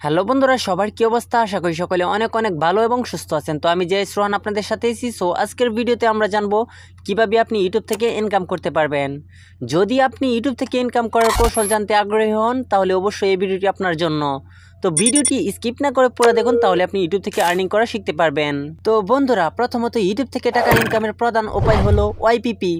Hello বন্ধুরা, সবার কি অবস্থা? আশা করি সকলে অনেক অনেক ভালো এবং সুস্থ আছেন। তো আমি জয় রোহান আপনাদের সাথে আছি। সো আজকের ভিডিওতে আমরা জানবো কিভাবে আপনি ইউটিউব থেকে ইনকাম করতে পারবেন। যদি আপনি ইউটিউব থেকে ইনকাম করার কৌশল জানতে আগ্রহী হন তাহলে অবশ্যই এই ভিডিওটি আপনার জন্য। তো ভিডিওটি স্কিপ না করে পুরো দেখুন, তাহলে আপনি ইউটিউব থেকে আর্নিং করা শিখতে পারবেন। তো বন্ধুরা, প্রথমত ইউটিউব থেকে টাকা ইনকামের প্রধান উপায় হলো ওয়াইপিপি,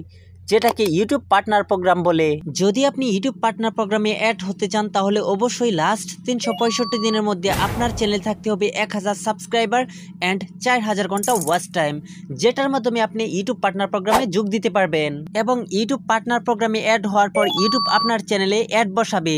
যেটাকে ইউটিউব পার্টনার প্রোগ্রাম বলে। যদি আপনি ইউটিউব পার্টনার প্রোগ্রামে অ্যাড হতে চান তাহলে অবশ্যই লাস্ট 365 দিনের মধ্যে আপনার চ্যানেল থাকতে হবে 1000 সাবস্ক্রাইবার অ্যান্ড 4000 ঘন্টা ওয়াচ টাইম, যেটার মাধ্যমে আপনি ইউটিউব পার্টনার প্রোগ্রামে যোগ দিতে পারবেন। এবং ইউটিউব পার্টনার প্রোগ্রামে অ্যাড হওয়ার পর ইউটিউব আপনার চ্যানেলে অ্যাড বসাবে,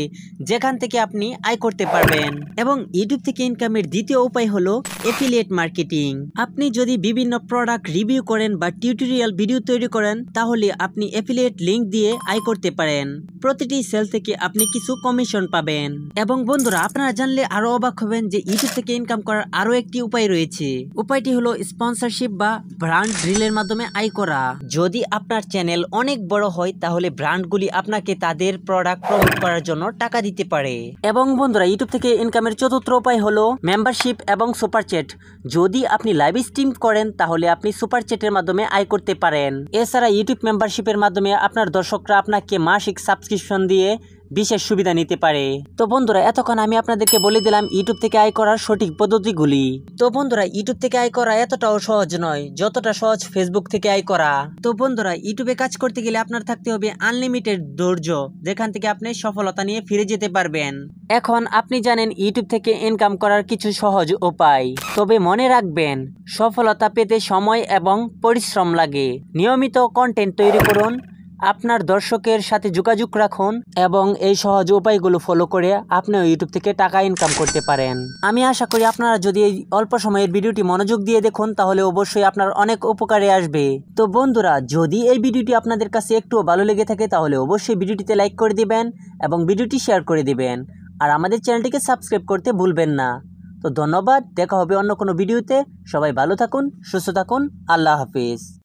যেখান থেকে আপনি আয় করতে পারবেন। এবং ইউটিউব থেকে ইনকামের দ্বিতীয় উপায় হলো এফিলিয়েট মার্কেটিং। আপনি যদি বিভিন্ন প্রোডাক্ট রিভিউ করেন বা টিউটোরিয়াল ভিডিও তৈরি করেন তাহলে আপনি এফিলিয়েট লিংক দিয়ে আয় করতে পারেন। প্রতিটি সেল থেকে আপনি কিছু কমিশন পাবেন। এবং বন্ধুরা, আপনারা জানলে আরো অবাক হবেন যে ইউটিউব থেকে ইনকাম করার আরো একটি উপায় রয়েছে। উপায়টি হলো স্পন্সরশিপ বা ব্র্যান্ড ডিলের মাধ্যমে আয় করা। যদি আপনার চ্যানেল অনেক বড় হয় তাহলে ব্র্যান্ডগুলি আপনাকে তাদের প্রোডাক্ট প্রমোট করার জন্য টাকা দিতে পারে। এবং বন্ধুরা, ইউটিউব থেকে ইনকামের চতুর্থ উপায় হলো মেম্বারশিপ এবং সুপার চ্যাট। যদি আপনি লাইভ স্ট্রিম করেন তাহলে আপনি সুপার চ্যাটের মাধ্যমে আয় করতে পারেন। এছাড়া ইউটিউব মেম্বারশিপের মাধ্যমে আপনার দর্শকরা আপনাকে মাসিক সাবস্ক্রিপশন দিয়ে বিশেষ সুবিধা নিতে পারে। তো বন্ধুরা, এতক্ষণ আমি আপনাদেরকে বলে দিলাম ইউটিউব থেকে আয় করার সঠিক পদ্ধতিগুলি। তো বন্ধুরা, ইউটিউব থেকে আয় করা এতটাও সহজ নয় যতটা সহজ ফেসবুক থেকে আয় করা। তো বন্ধুরা, ইউটিউবে কাজ করতে গেলে আপনার থাকতে হবে আনলিমিটেড ধৈর্য, যেখান থেকে আপনি সফলতা নিয়ে ফিরে যেতে পারবেন। এখন আপনি জানেন ইউটিউব থেকে ইনকাম করার কিছু সহজ উপায়। তবে মনে রাখবেন, সফলতা পেতে সময় এবং পরিশ্রম লাগে। নিয়মিত কন্টেন্ট তৈরি করুন, আপনার দর্শকের সাথে যোগাযোগ রাখুন এবং এই সহজ উপায়গুলো ফলো করে আপনিও ইউটিউব থেকে টাকা ইনকাম করতে পারেন। আমি আশা করি আপনারা যদি এই অল্প সময়ের ভিডিওটি মনোযোগ দিয়ে দেখুন তাহলে অবশ্যই আপনার অনেক উপকারে আসবে। তো বন্ধুরা, যদি এই ভিডিওটি আপনাদের কাছে একটুও ভালো লেগে থাকে তাহলে অবশ্যই ভিডিওটিতে লাইক করে দিবেন এবং ভিডিওটি শেয়ার করে দিবেন। আর আমাদের চ্যানেলটিকে সাবস্ক্রাইব করতে ভুলবেন না। তো ধন্যবাদ, দেখা হবে অন্য কোনো ভিডিওতে। সবাই ভালো থাকুন, সুস্থ থাকুন, আল্লাহ হাফিজ।